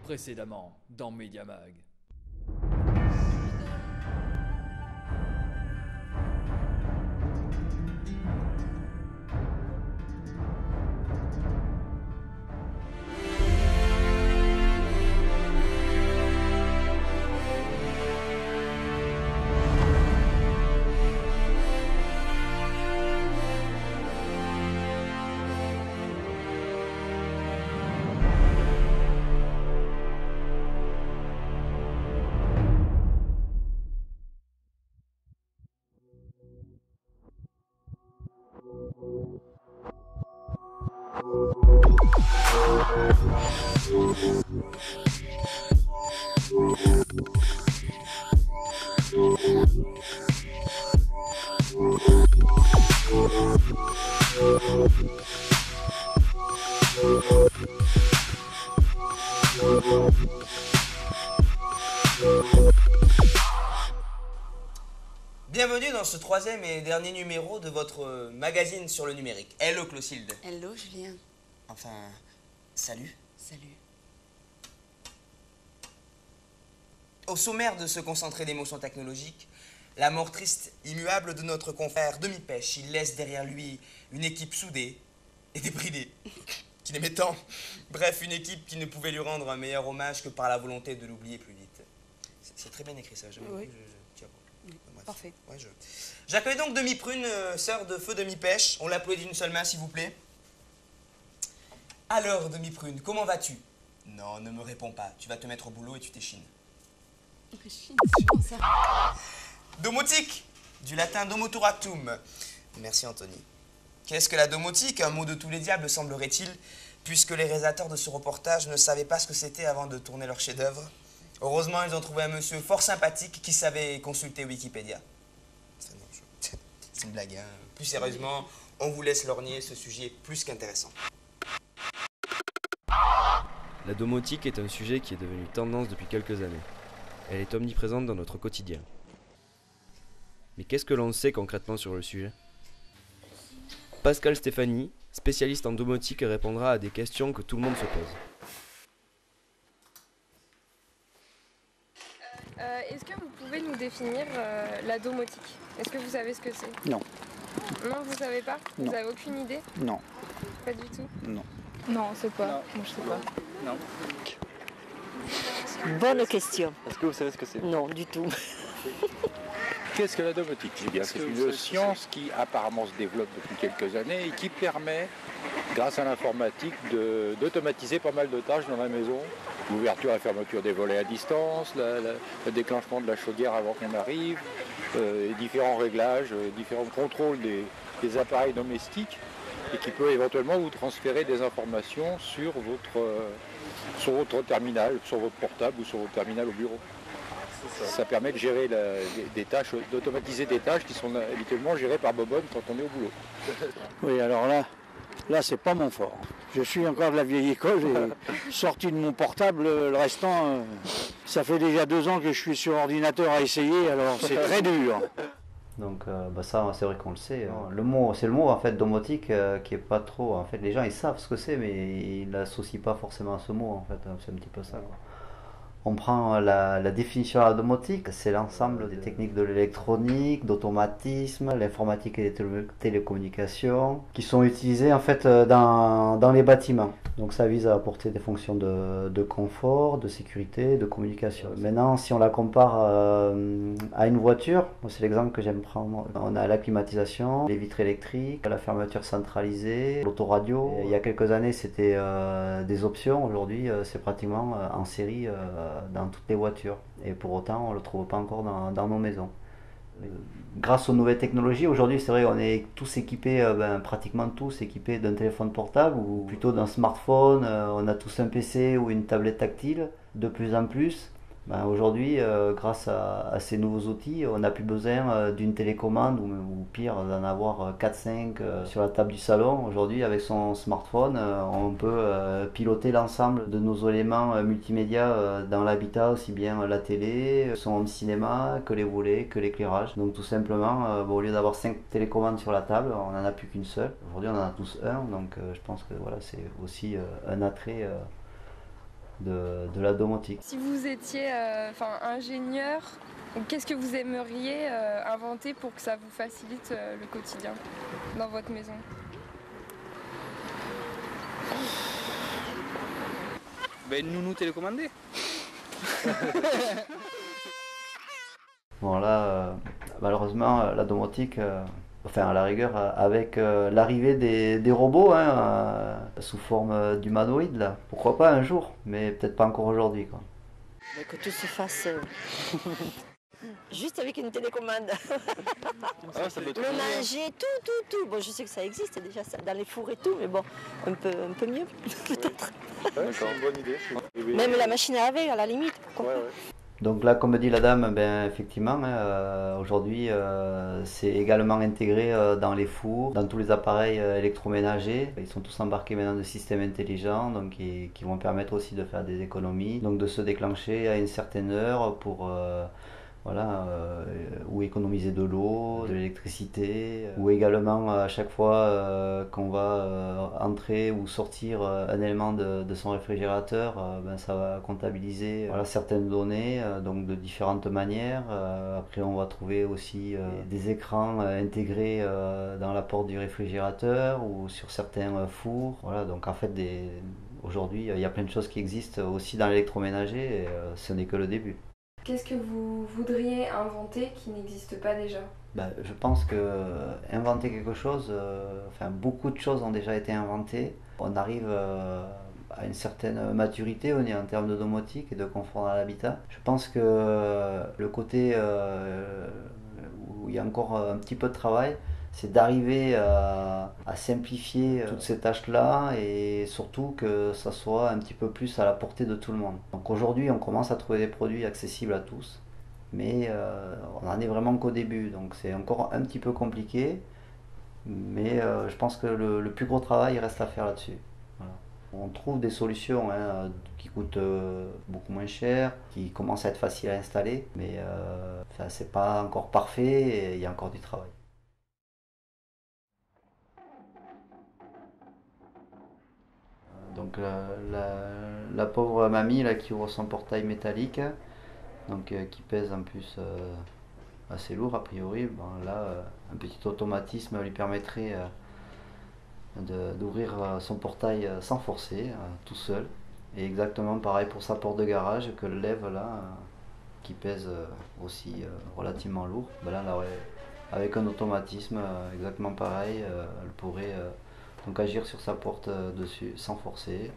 Précédemment dans Mediamag. Bienvenue dans ce troisième et dernier numéro de votre magazine sur le numérique. Hello Clotilde. Hello Julien. Enfin, salut. Salut. Au sommaire de ce concentré d'émotions technologiques, la mort triste, immuable de notre confrère Demi-Pêche. Il laisse derrière lui une équipe soudée et débridée, qui l'aimait tant. Bref, une équipe qui ne pouvait lui rendre un meilleur hommage que par la volonté de l'oublier plus vite. C'est très bien écrit ça, j'aime Oui. beaucoup. Bref. Parfait. Ouais, J'accueille donc Demi-Prune, sœur de feu Demi-Pêche. On l'applaudit d'une seule main, s'il vous plaît. Alors, Demi-Prune, comment vas-tu? Non, ne me réponds pas. Tu vas te mettre au boulot et tu t'échines. C'est bon ça. Domotique, du latin domoturatum. Merci, Anthony. Qu'est-ce que la domotique? Un mot de tous les diables, semblerait-il, puisque les réalisateurs de ce reportage ne savaient pas ce que c'était avant de tourner leur chef-d'œuvre. Heureusement, ils ont trouvé un monsieur fort sympathique qui savait consulter Wikipédia. C'est une blague, hein. Plus sérieusement, on vous laisse lorgner, ce sujet est plus qu'intéressant. La domotique est un sujet qui est devenu tendance depuis quelques années. Elle est omniprésente dans notre quotidien. Mais qu'est-ce que l'on sait concrètement sur le sujet? Pascal Stéphanie, spécialiste en domotique, répondra à des questions que tout le monde se pose. Est-ce que vous pouvez nous définir la domotique? Est-ce que vous savez ce que c'est? Non. Non, vous savez pas? Vous Non. avez aucune idée? Non. Pas du tout? Non. Non, c'est pas. Non. Moi, je sais pas. Non. Bonne question. Est-ce que vous savez ce que c'est? Non, du tout. Qu'est-ce que la domotique? Eh bien, c'est une science qui apparemment se développe depuis quelques années et qui permet, grâce à l'informatique, d'automatiser pas mal de tâches dans la maison. L'ouverture et fermeture des volets à distance, le déclenchement de la chaudière avant qu'on arrive, les différents réglages, différents contrôles des appareils domestiques et qui peut éventuellement vous transférer des informations sur votre terminal, sur votre portable ou sur votre terminal au bureau. Ça permet de gérer des tâches, d'automatiser des tâches qui sont habituellement gérées par Bobonne quand on est au boulot. Oui, alors là c'est pas mon fort. Je suis encore de la vieille école et sorti de mon portable, le restant, ça fait déjà 2 ans que je suis sur ordinateur à essayer, alors c'est très dur. Donc ça c'est vrai qu'on le sait. Le mot, c'est le mot en fait domotique qui est pas trop. En fait les gens ils savent ce que c'est mais ils l'associent pas forcément à ce mot en fait. C'est un petit peu ça, quoi. On prend la définition de la domotique, c'est l'ensemble des techniques de l'électronique, d'automatisme, l'informatique et les télécommunications qui sont utilisées en fait dans les bâtiments. Donc ça vise à apporter des fonctions de confort, de sécurité, de communication. Maintenant, si on la compare à une voiture, c'est l'exemple que j'aime prendre. On a la climatisation, les vitres électriques, la fermeture centralisée, l'autoradio. Il y a quelques années, c'était des options. Aujourd'hui, c'est pratiquement en série dans toutes les voitures. Et pour autant, on ne le trouve pas encore dans nos maisons. Grâce aux nouvelles technologies, aujourd'hui c'est vrai on est tous équipés, pratiquement tous équipés d'un téléphone portable ou plutôt d'un smartphone, on a tous un PC ou une tablette tactile de plus en plus. Aujourd'hui, grâce à ces nouveaux outils, on n'a plus besoin d'une télécommande ou pire d'en avoir 4-5 sur la table du salon. Aujourd'hui, avec son smartphone, on peut piloter l'ensemble de nos éléments multimédia dans l'habitat, aussi bien la télé, son home cinéma, que les volets, que l'éclairage. Donc tout simplement, au lieu d'avoir 5 télécommandes sur la table, on n'en a plus qu'une seule. Aujourd'hui, on en a tous un, donc je pense que voilà, c'est aussi un attrait de la domotique. Si vous étiez ingénieur, qu'est-ce que vous aimeriez inventer pour que ça vous facilite le quotidien dans votre maison? Ben, une nounou télécommandée. Bon là, malheureusement, la domotique, enfin à la rigueur, avec l'arrivée des robots sous forme d'humanoïdes, là, pourquoi pas un jour, mais peut-être pas encore aujourd'hui, quoi. Mais que tout se fasse juste avec une télécommande. Ah, ça peut être Le manger, tout. Bon, je sais que ça existe déjà ça, dans les fours et tout, mais bon, un peu mieux peut-être. Ouais, c'est une bonne idée. Même la machine à laver à la limite, pourquoi pas. Donc là, comme dit la dame, effectivement, aujourd'hui, c'est également intégré dans les fours, dans tous les appareils électroménagers. Ils sont tous embarqués maintenant de systèmes intelligents, donc qui vont permettre aussi de faire des économies, donc de se déclencher à une certaine heure pour ou économiser de l'eau, de l'électricité, ou également à chaque fois qu'on va entrer ou sortir un élément de son réfrigérateur, ça va comptabiliser certaines données donc de différentes manières. Après on va trouver aussi des écrans intégrés dans la porte du réfrigérateur ou sur certains fours. Voilà, donc en fait aujourd'hui il y a plein de choses qui existent aussi dans l'électroménager et ce n'est que le début. Qu'est-ce que vous voudriez inventer qui n'existe pas déjà? Je pense que inventer quelque chose, beaucoup de choses ont déjà été inventées. On arrive à une certaine maturité en termes de domotique et de confort dans l'habitat. Je pense que le côté où il y a encore un petit peu de travail, c'est d'arriver à simplifier toutes ces tâches-là et surtout que ça soit un petit peu plus à la portée de tout le monde. Donc aujourd'hui, on commence à trouver des produits accessibles à tous, mais on en est vraiment qu'au début, donc c'est encore un petit peu compliqué, mais je pense que le plus gros travail reste à faire là-dessus. Voilà. On trouve des solutions qui coûtent beaucoup moins cher, qui commencent à être faciles à installer, mais c'est pas encore parfait et il y a encore du travail. Donc la pauvre mamie là, qui ouvre son portail métallique, donc, qui pèse en plus assez lourd a priori, un petit automatisme lui permettrait d'ouvrir son portail sans forcer, tout seul. Et exactement pareil pour sa porte de garage que le lève là, qui pèse aussi relativement lourd. Avec un automatisme exactement pareil, elle pourrait donc agir sur sa porte dessus sans forcer.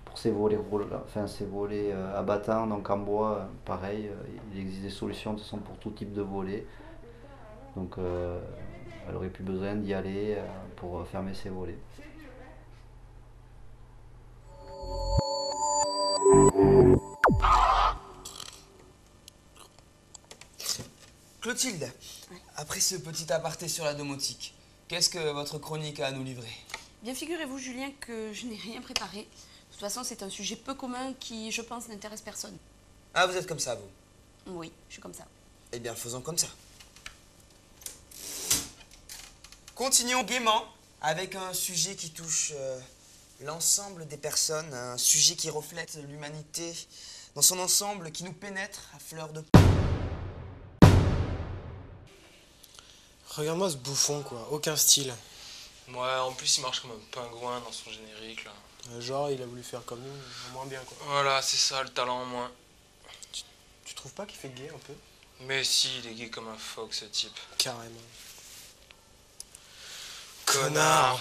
Pour ces volets abattants, donc en bois, pareil, il existe des solutions de toute façon pour tout type de volets. Donc elle aurait plus besoin d'y aller pour fermer ses volets. Clotilde, après ce petit aparté sur la domotique, qu'est-ce que votre chronique a à nous livrer? Bien, figurez-vous, Julien, que je n'ai rien préparé. De toute façon, c'est un sujet peu commun qui, je pense, n'intéresse personne. Ah, vous êtes comme ça, vous? Oui, je suis comme ça. Eh bien, faisons comme ça. Continuons gaiement avec un sujet qui touche l'ensemble des personnes, un sujet qui reflète l'humanité dans son ensemble, qui nous pénètre à fleur de peau. Regarde-moi ce bouffon, quoi. Aucun style. Ouais, en plus il marche comme un pingouin dans son générique, là. Genre, il a voulu faire comme nous, moins bien, quoi. Voilà, c'est ça, le talent en moins. Tu trouves pas qu'il fait gay un peu? Mais si, il est gay comme un phoque, ce type. Carrément. Connard!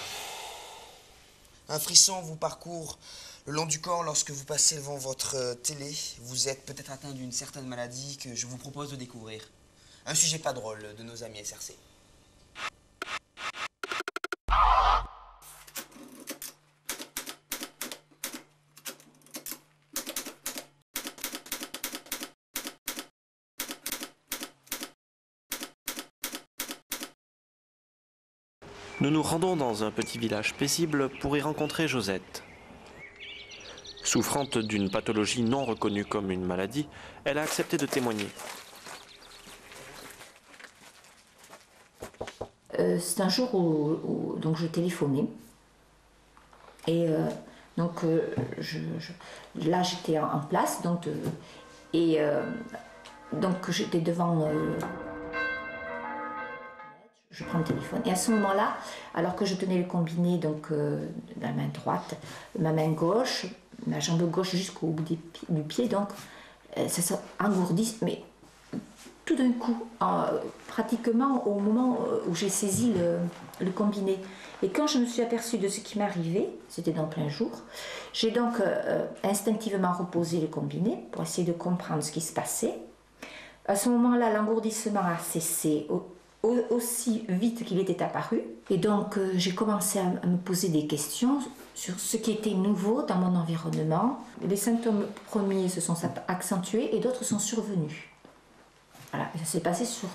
Un frisson vous parcourt le long du corps lorsque vous passez devant votre télé. Vous êtes peut-être atteint d'une certaine maladie que je vous propose de découvrir. Un sujet pas drôle de nos amis SRC. Nous nous rendons dans un petit village paisible pour y rencontrer Josette. Souffrante d'une pathologie non reconnue comme une maladie, elle a accepté de témoigner. C'est un jour où donc je téléphonais et Donc là j'étais en place, donc j'étais devant. Je prends le téléphone et à ce moment-là, alors que je tenais le combiné donc de la main droite, ma main gauche, ma jambe gauche jusqu'au bout du pied, donc ça s'engourdit, mais tout d'un coup, pratiquement au moment où j'ai saisi le combiné. Et quand je me suis aperçue de ce qui m'arrivait, c'était dans plein jour, j'ai donc instinctivement reposé le combiné pour essayer de comprendre ce qui se passait. À ce moment-là, l'engourdissement a cessé aussi vite qu'il était apparu. Et donc, j'ai commencé à me poser des questions sur ce qui était nouveau dans mon environnement. Les symptômes premiers se sont accentués et d'autres sont survenus. Voilà, ça s'est passé sur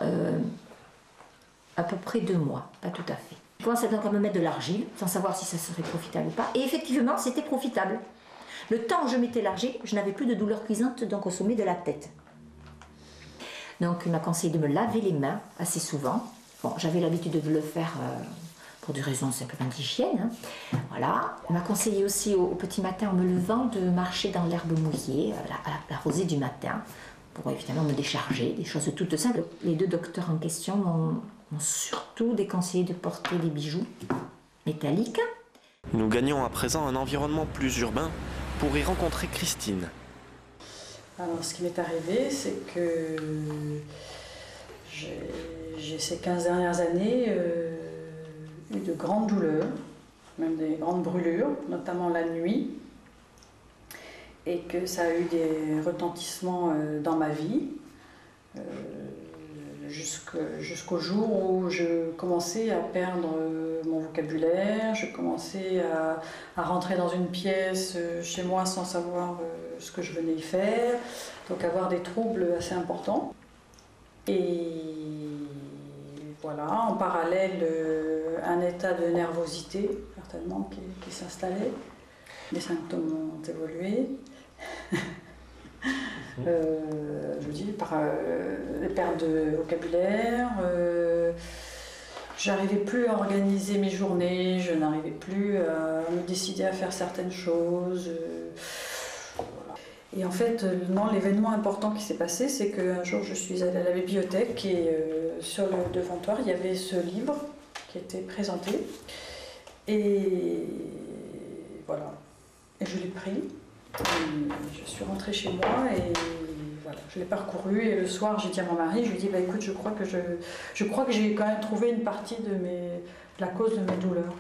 à peu près 2 mois, pas tout à fait. Je commençais donc à me mettre de l'argile, sans savoir si ça serait profitable ou pas. Et effectivement, c'était profitable. Le temps où je mettais l'argile, je n'avais plus de douleur cuisante donc au sommet de la tête. Donc il m'a conseillé de me laver les mains assez souvent. Bon, j'avais l'habitude de le faire pour des raisons simplement d'hygiène. Hein. Voilà. Il m'a conseillé aussi au petit matin en me levant de marcher dans l'herbe mouillée, à la rosée du matin, pour évidemment me décharger, des choses toutes simples. Les 2 docteurs en question m'ont surtout déconseillé de porter des bijoux métalliques. Nous gagnons à présent un environnement plus urbain pour y rencontrer Christine. Alors, ce qui m'est arrivé, c'est que j'ai ces 15 dernières années eu de grandes douleurs, même des grandes brûlures, notamment la nuit, et que ça a eu des retentissements dans ma vie, jusqu'au jour où je commençais à perdre mon vocabulaire, je commençais à rentrer dans une pièce chez moi sans savoir ce que je venais y faire, donc avoir des troubles assez importants. Et voilà, en parallèle, un état de nervosité, certainement, qui s'installait. Les symptômes ont évolué. Je dis par les pertes de vocabulaire, j'arrivais plus à organiser mes journées, je n'arrivais plus à me décider à faire certaines choses. Voilà. Et en fait, non, l'événement important qui s'est passé, c'est qu'un jour je suis allée à la bibliothèque et sur le devantoir, il y avait ce livre qui était présenté. Et voilà, et je l'ai pris. Et je suis rentrée chez moi et voilà, je l'ai parcouru et le soir j'ai dit à mon mari, je lui ai dit bah, écoute, je crois que j'ai quand même trouvé une partie de la cause de mes douleurs.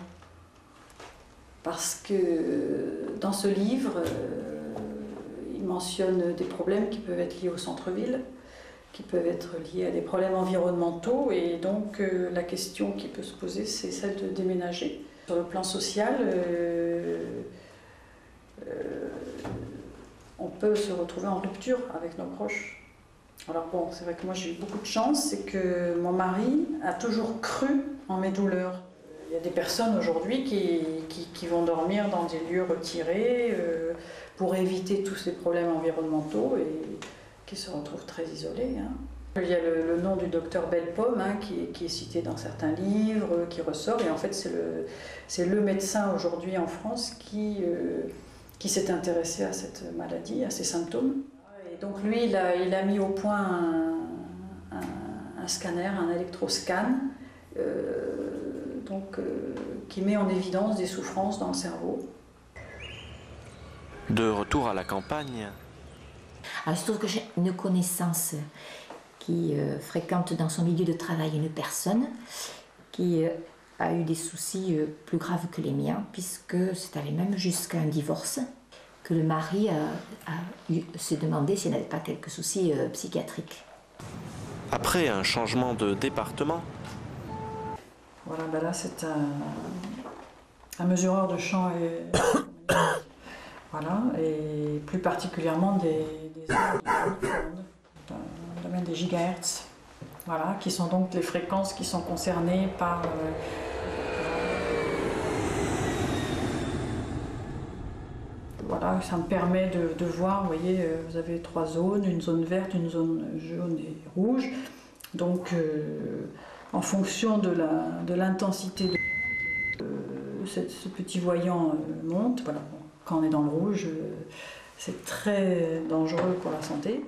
Parce que dans ce livre, il mentionne des problèmes qui peuvent être liés au centre-ville, qui peuvent être liés à des problèmes environnementaux et donc la question qui peut se poser c'est celle de déménager. Sur le plan social, on peut se retrouver en rupture avec nos proches. Alors bon, c'est vrai que moi j'ai eu beaucoup de chance, c'est que mon mari a toujours cru en mes douleurs. Il y a des personnes aujourd'hui qui vont dormir dans des lieux retirés pour éviter tous ces problèmes environnementaux et qui se retrouvent très isolés. Hein. Il y a le nom du docteur Bellepomme hein, qui est cité dans certains livres, qui ressort, et en fait c'est le médecin aujourd'hui en France qui s'est intéressé à cette maladie, à ces symptômes. Et donc lui, il a mis au point un scanner, un électroscan, qui met en évidence des souffrances dans le cerveau. De retour à la campagne. Alors, il se trouve que j'ai une connaissance qui fréquente dans son milieu de travail une personne qui a eu des soucis plus graves que les miens, puisque c'est allé même jusqu'à un divorce, que le mari s'est demandé s'il n'avait pas quelques soucis psychiatriques. Après un changement de département. Voilà, ben là c'est un mesureur de champ et voilà, et plus particulièrement des dans le domaine des gigahertz. Voilà, qui sont donc les fréquences qui sont concernées par voilà, ça me permet de voir, vous voyez, vous avez 3 zones, une zone verte, une zone jaune et rouge. Donc, en fonction de l'intensité de ce petit voyant monte. Voilà. Quand on est dans le rouge, c'est très dangereux pour la santé.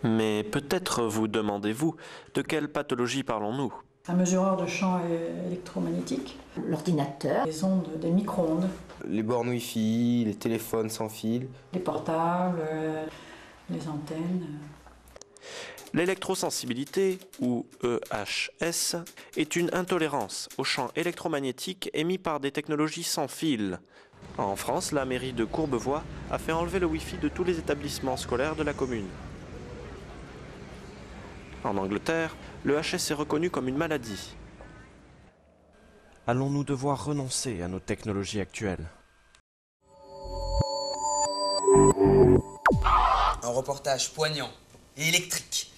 Mais peut-être vous demandez-vous, de quelle pathologie parlons-nous? Un mesureur de champ électromagnétique. L'ordinateur. Les ondes, des micro-ondes. Les bornes Wi-Fi, les téléphones sans fil. Les portables, les antennes. L'électrosensibilité, ou EHS, est une intolérance aux champs électromagnétiques émis par des technologies sans fil. En France, la mairie de Courbevoie a fait enlever le Wi-Fi de tous les établissements scolaires de la commune. En Angleterre, l'EHS est reconnu comme une maladie. Allons-nous devoir renoncer à nos technologies actuelles? Un reportage poignant et électrique.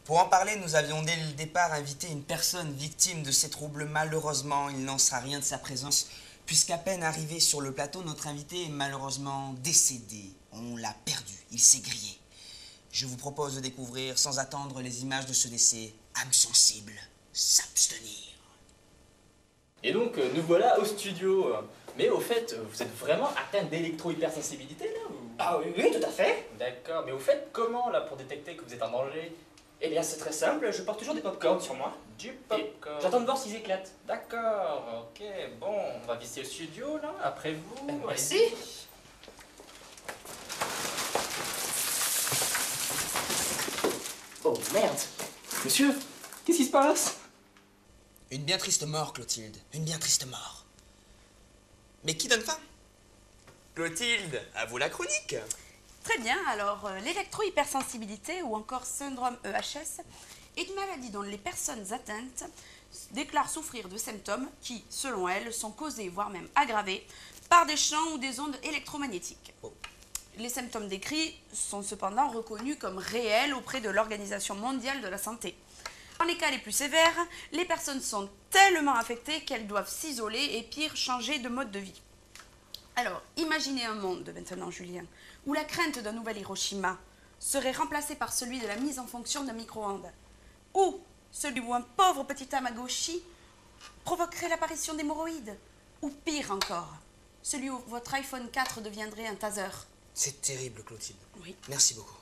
Pour en parler, nous avions dès le départ invité une personne victime de ces troubles. Malheureusement, il n'en sera rien de sa présence, puisqu'à peine arrivé sur le plateau, notre invité est malheureusement décédé. On l'a perdu, il s'est grillé. Je vous propose de découvrir sans attendre les images de ce décès. Âme sensible, s'abstenir. Et donc, nous voilà au studio. Mais au fait, vous êtes vraiment atteint d'électro-hypersensibilité là ou... Ah oui, oui, tout à fait. D'accord, mais au fait, comment là pour détecter que vous êtes en danger? Eh bien, c'est très simple, je porte toujours des pop-corns sur moi. Du pop-corn. J'attends de voir s'ils éclatent. D'accord, ok, bon, on va visiter le studio là, après vous. Merci. Oh merde. Monsieur, qu'est-ce qui se passe? Une bien triste mort, Clotilde. Une bien triste mort. Mais qui donne faim? Clotilde, à vous la chronique. Très bien, alors l'électro-hypersensibilité ou encore syndrome EHS est une maladie dont les personnes atteintes déclarent souffrir de symptômes qui, selon elles, sont causés, voire même aggravés, par des champs ou des ondes électromagnétiques. Les symptômes décrits sont cependant reconnus comme réels auprès de l'Organisation mondiale de la santé. Dans les cas les plus sévères, les personnes sont tellement affectées qu'elles doivent s'isoler et pire, changer de mode de vie. Alors, imaginez un monde maintenant, Julien, où la crainte d'un nouvel Hiroshima serait remplacée par celui de la mise en fonction d'un micro-ondes, ou celui où un pauvre petit Tamagotchi provoquerait l'apparition d'hémorroïdes, ou pire encore, celui où votre iPhone 4 deviendrait un taser. C'est terrible, Clotilde. Oui. Merci beaucoup.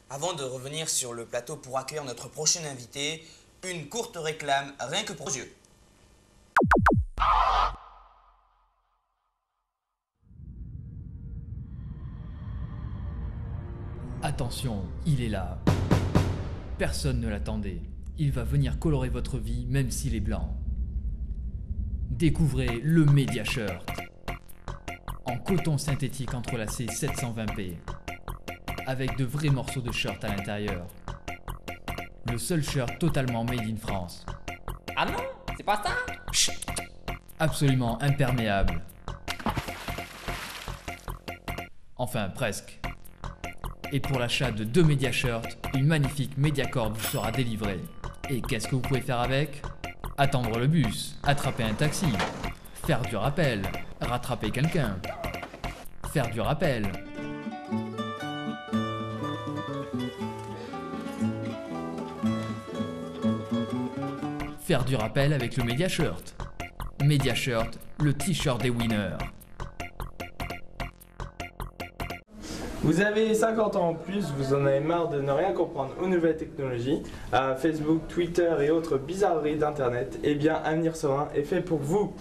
Avant de revenir sur le plateau pour accueillir notre prochain invité, une courte réclame, rien que pour vos yeux. Attention, il est là. Personne ne l'attendait. Il va venir colorer votre vie même s'il est blanc. Découvrez le Media Shirt. En coton synthétique entrelacé 720p. Avec de vrais morceaux de shirt à l'intérieur. Le seul shirt totalement made in France. Ah non, c'est pas ça? Chut. Absolument imperméable. Enfin, presque. Et pour l'achat de 2 Media Shirts, une magnifique Mediacord vous sera délivrée. Et qu'est-ce que vous pouvez faire avec? Attendre le bus, attraper un taxi, faire du rappel, rattraper quelqu'un, faire du rappel. Faire du rappel avec le Media Shirt. Media Shirt, le t-shirt des winners. Vous avez 50 ans en plus, vous en avez marre de ne rien comprendre aux nouvelles technologies, à Facebook, Twitter et autres bizarreries d'internet, eh bien Avenir Serein est fait pour vous.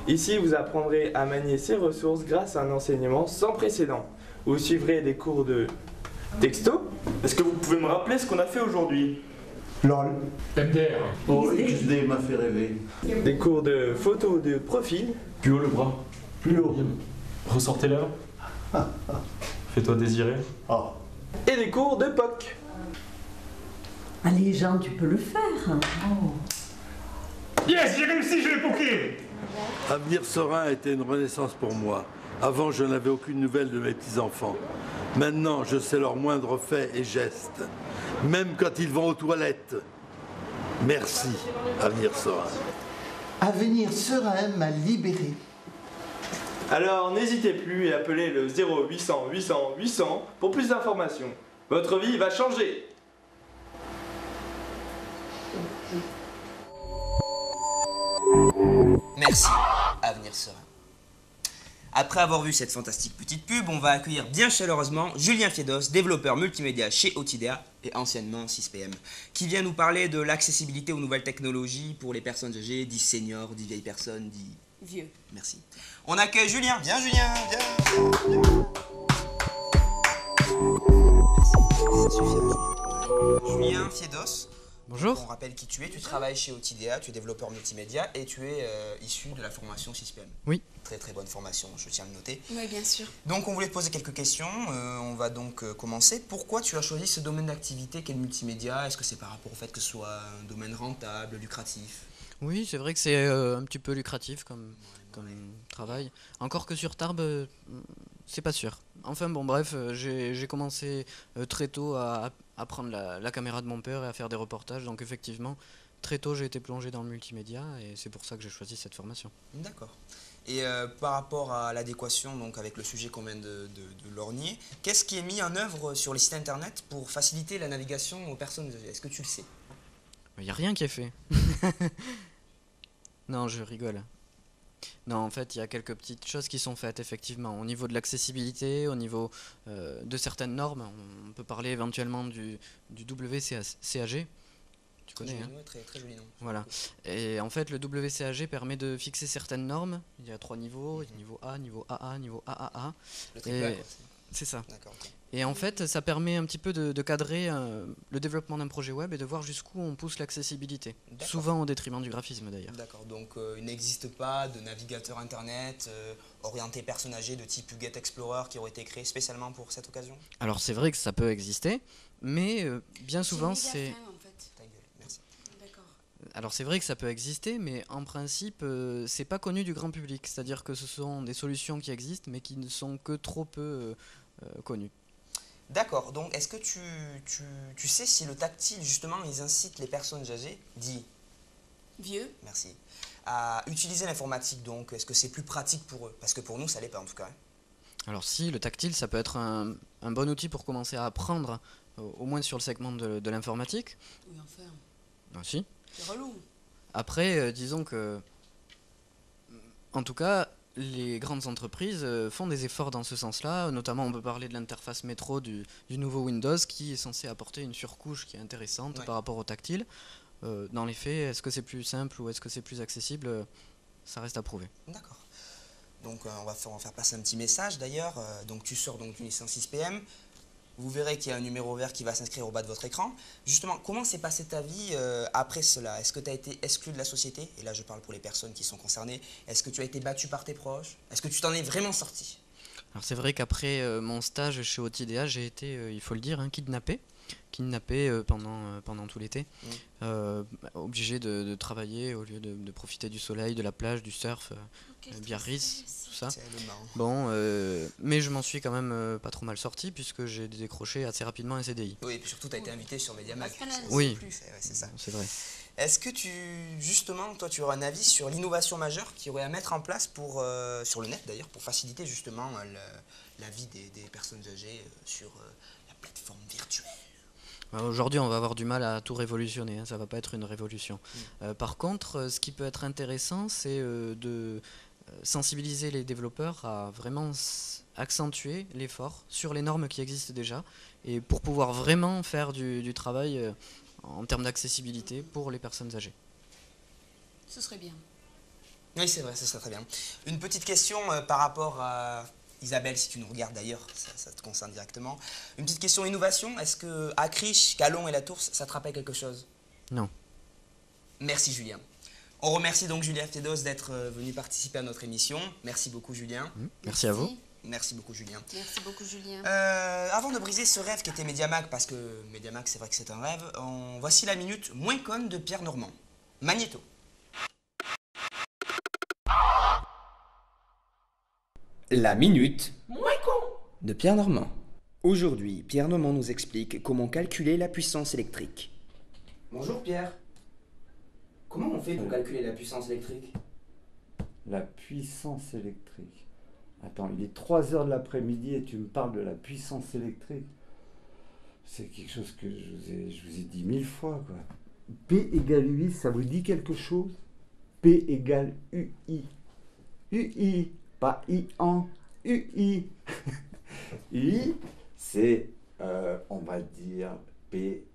Ici, vous apprendrez à manier ces ressources grâce à un enseignement sans précédent. Vous suivrez des cours de texto. Est-ce que vous pouvez me rappeler ce qu'on a fait aujourd'hui? LOL. MDR. Oh, XD m'a fait rêver. Des cours de photo de profil. Plus haut le bras. Plus haut. Ressortez l'heure. Fais-toi désirer. Oh. Et des cours de POC. Allez Jean, tu peux le faire. Oh. Yes, j'ai réussi, je l'ai poké. Avenir Serein était une renaissance pour moi. Avant, je n'avais aucune nouvelle de mes petits-enfants. Maintenant, je sais leurs moindres faits et gestes. Même quand ils vont aux toilettes. Merci, Avenir Serein. Avenir Serein m'a libéré. Alors n'hésitez plus et appelez le 0800 800 800 pour plus d'informations. Votre vie va changer. Merci. Avenir Serein. Après avoir vu cette fantastique petite pub, on va accueillir bien chaleureusement Julien Fiedos, développeur multimédia chez Otidea et anciennement 6PM, qui vient nous parler de l'accessibilité aux nouvelles technologies pour les personnes âgées, dits seniors, dits vieilles personnes, dits... Vieux. Merci. On accueille Julien. Viens Julien, viens. Merci, ça suffit. Julien Fiedos. Bonjour. On rappelle qui tu es. Tu travailles chez Otidea, tu es développeur multimédia et tu es issu de la formation 6PM. Oui. Très très bonne formation, je tiens à le noter. Oui, bien sûr. Donc on voulait te poser quelques questions. On va donc commencer. Pourquoi tu as choisi ce domaine d'activité qu'est le multimédia? Est-ce que c'est par rapport au fait que ce soit un domaine rentable, lucratif? Oui, c'est vrai que c'est un petit peu lucratif comme travail. Encore que sur Tarbes, c'est pas sûr. Enfin bon, bref, j'ai commencé très tôt à prendre la caméra de mon père et à faire des reportages. Donc effectivement, très tôt, j'ai été plongé dans le multimédia et c'est pour ça que j'ai choisi cette formation. D'accord. Et par rapport à l'adéquation donc avec le sujet qu'on vient de lorgner, qu'est-ce qui est mis en œuvre sur les sites internet pour faciliter la navigation aux personnes âgées? Est-ce que tu le sais? Il n'y a rien qui est fait. Non, je rigole. Non, en fait, il y a quelques petites choses qui sont faites, effectivement. Au niveau de l'accessibilité, au niveau de certaines normes, on peut parler éventuellement du WCAG. Tu connais, joli, hein? ouais, très joli nom. Voilà. Et en fait, le WCAG permet de fixer certaines normes. Il y a 3 niveaux, niveau A, niveau AA, niveau AAA. Le triple A, quoi. C'est ça. D'accord, ok. Et en fait, ça permet un petit peu de cadrer le développement d'un projet web et de voir jusqu'où on pousse l'accessibilité. Souvent au détriment du graphisme d'ailleurs. D'accord, donc il n'existe pas de navigateur internet orienté personnes âgées de type Get Explorer qui aurait été créé spécialement pour cette occasion? Alors c'est vrai que ça peut exister, mais bien souvent c'est... Ta gueule, merci. D'accord. Alors c'est vrai que ça peut exister, mais en principe c'est pas connu du grand public. C'est-à-dire que ce sont des solutions qui existent, mais qui ne sont que trop peu connues. D'accord, donc est-ce que tu sais si le tactile, justement, ils incitent les personnes âgées, dit vieux, merci, à utiliser l'informatique, donc est-ce que c'est plus pratique pour eux? Parce que pour nous, ça l'est pas en tout cas. Alors si, le tactile, ça peut être un bon outil pour commencer à apprendre, au moins sur le segment de l'informatique. Oui, enfin. Ah si. C'est relou. Après, disons que, en tout cas, les grandes entreprises font des efforts dans ce sens-là, notamment on peut parler de l'interface métro du nouveau Windows qui est censé apporter une surcouche qui est intéressante par rapport au tactile. Dans les faits, est-ce que c'est plus simple ou est-ce que c'est plus accessible? Ça reste à prouver. D'accord. Donc on va faire passer un petit message d'ailleurs. Donc tu sors donc d'une licence 6PM. Vous verrez qu'il y a un numéro vert qui va s'inscrire au bas de votre écran. Justement, comment s'est passée ta vie après cela? Est-ce que tu as été exclu de la société? Et là, je parle pour les personnes qui sont concernées. Est-ce que tu as été battu par tes proches? Est-ce que tu t'en es vraiment sorti? Alors c'est vrai qu'après mon stage chez Otidea, j'ai été, il faut le dire, kidnappé pendant tout l'été. Obligé de travailler au lieu de profiter du soleil, de la plage, du surf, Biarritz, tout ça. Bon, mais je m'en suis quand même pas trop mal sorti puisque j'ai décroché assez rapidement un CDI. Oui, et puis surtout tu as été invité sur Mediamag. Oui, c'est ça. C'est vrai. Est-ce que justement, toi tu aurais un avis sur l'innovation majeure qu'il y aurait à mettre en place sur le net d'ailleurs, pour faciliter justement la vie des personnes âgées sur la plateforme virtuelle? Aujourd'hui, on va avoir du mal à tout révolutionner, ça va pas être une révolution. Par contre, ce qui peut être intéressant, c'est de sensibiliser les développeurs à vraiment accentuer l'effort sur les normes qui existent déjà, et pour pouvoir vraiment faire du travail en termes d'accessibilité pour les personnes âgées. Ce serait bien. Oui, c'est vrai, ce serait très bien. Une petite question par rapport à... Isabelle, si tu nous regardes d'ailleurs, ça te concerne directement. Une petite question innovation, est-ce que Acriche, Calon et La Tourse, ça te rappelle quelque chose? Non. Merci Julien. On remercie donc Julien Fiedos d'être venu participer à notre émission. Merci beaucoup Julien. Merci à vous. Merci beaucoup Julien. Merci beaucoup Julien. Avant de briser ce rêve qui était Mediamag, parce que Mediamag c'est vrai que c'est un rêve, voici la minute moins conne de Pierre Normand. Magnéto. La minute de Pierre Normand. Aujourd'hui, Pierre Normand nous explique comment calculer la puissance électrique. Bonjour Pierre. Comment on fait pour calculer la puissance électrique? La puissance électrique. Attends, il est 3h de l'après-midi et tu me parles de la puissance électrique. C'est quelque chose que je vous ai dit 1000 fois, quoi. P égale UI, ça vous dit quelque chose? P égale UI. UI, pas I-en, UI. UI, c'est, on va dire, P,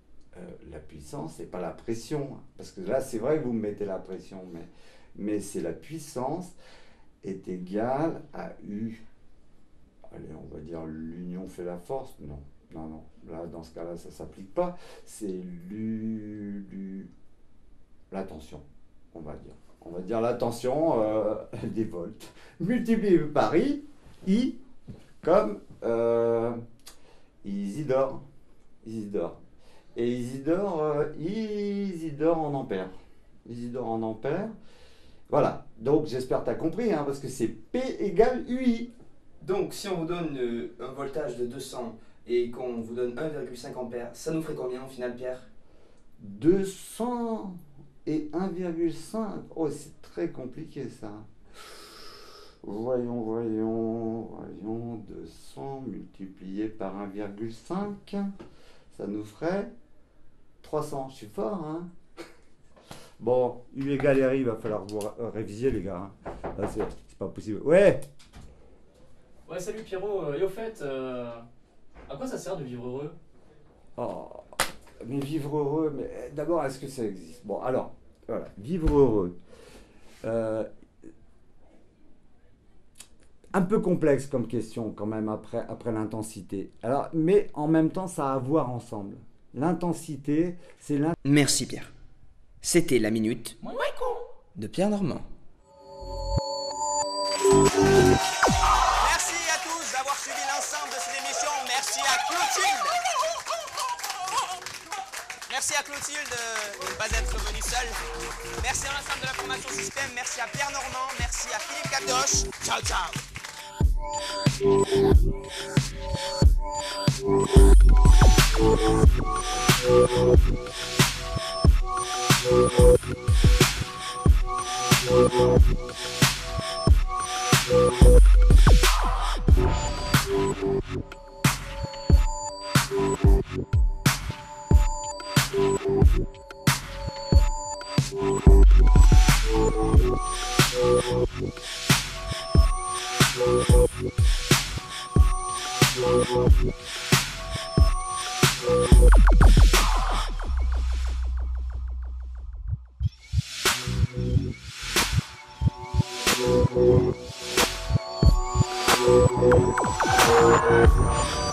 la puissance, et pas la pression. Parce que là, c'est vrai que vous me mettez la pression, mais c'est la puissance est égale à U. Allez, on va dire l'union fait la force. Non, non, non. Là, dans ce cas-là, ça ne s'applique pas. C'est la tension, on va dire. On va dire la tension des volts. Multiplié par I, comme Isidore. Isidore. Et Isidore en ampères. Isidore en ampères. Voilà. Donc, j'espère que tu as compris, hein, parce que c'est P égale UI. Donc, si on vous donne un voltage de 200 et qu'on vous donne 1,5 ampères, ça nous ferait combien au final, Pierre? 200 et 1,5. Oh, c'est très compliqué, ça. Voyons. 200 multiplié par 1,5. Ça nous ferait 300. Je suis fort, hein? Bon, U égale RI, il va falloir vous réviser, les gars. Là, c'est pas possible. Ouais! Ouais, salut Pierrot. Et au fait, à quoi ça sert de vivre heureux? Oh, mais vivre heureux, mais d'abord, est-ce que ça existe? Bon, alors, voilà, vivre heureux. Un peu complexe comme question, quand même, après l'intensité. Alors, mais en même temps, ça a à voir ensemble. L'intensité, c'est l'intensité. Merci Pierre. C'était la minute de Pierre Normand. Merci à tous d'avoir suivi l'ensemble de cette émission. Merci à Clotilde. Merci à Clotilde de ne pas être venue seule. Merci à l'ensemble de la formation système. Merci à Pierre Normand. Merci à Philippe Cadoche. Ciao, ciao. Thank you.